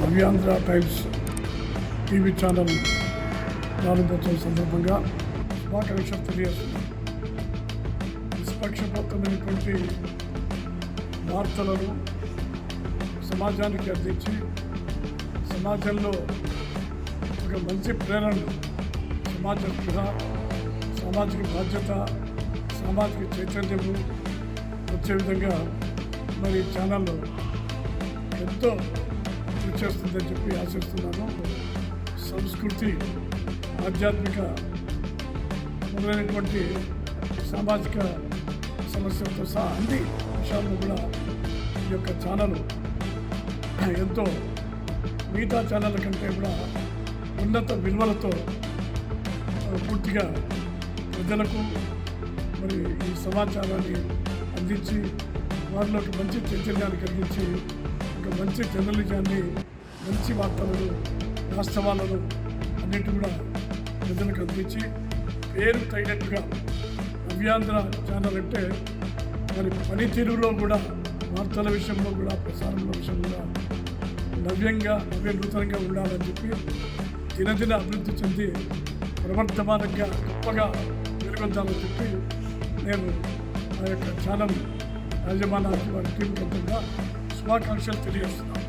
నవ్యాంధ్ర times TV channel ప్రారంభోత్సవం సందర్భంగా శుభాకాంక్షలు తెలియజేస్తున్నాను. నిష్పక్షపాతమైనటువంటి వార్తలను సమాజానికి అందించి సమాజంలో ఒక మంచి ప్రేరణ, సమాజ స్పృహ, సామాజిక బాధ్యత, సామాజిక చైతన్యము వచ్చే విధంగా మరి ఛానల్లో ఎంతో కృషి చేస్తుందని చెప్పి ఆశిస్తున్నాను. సంస్కృతి, ఆధ్యాత్మిక మొదలైనటువంటి సామాజిక సమస్యలతో సహా అన్ని విషయాల్లో కూడా ఈ యొక్క ఛానల్ ఎంతో మిగతా ఛానళ్ళ కంటే కూడా ఉన్నత విలువలతో పూర్తిగా ప్రజలకు మరి ఈ సమాచారాన్ని అందించి వారిలో ఒక మంచి చైతన్యాన్ని కలిగించి ఒక మంచి జర్నలిజాన్ని, మంచి వార్తలను, వాస్తవాలను అన్నిటి కూడా ప్రజలకు అందించి పేరు తగినట్టుగా నవ్యాంధ్ర ఛానల్ అంటే మరి పనితీరులో కూడా, వార్తల విషయంలో కూడా, ప్రసారంలో విషయంలో కూడా నూతనంగా ఉండాలని చెప్పి దినదిన అభివృద్ధి చెంది ప్రవర్తమానంగా గొప్పగా వెలుగొందాలని చెప్పి నేను ఆ యొక్క ఛానల్ యాజమాన్యానికి వారి టీం కొంతగా శుభాకాంక్షలు తెలియజేస్తున్నాను.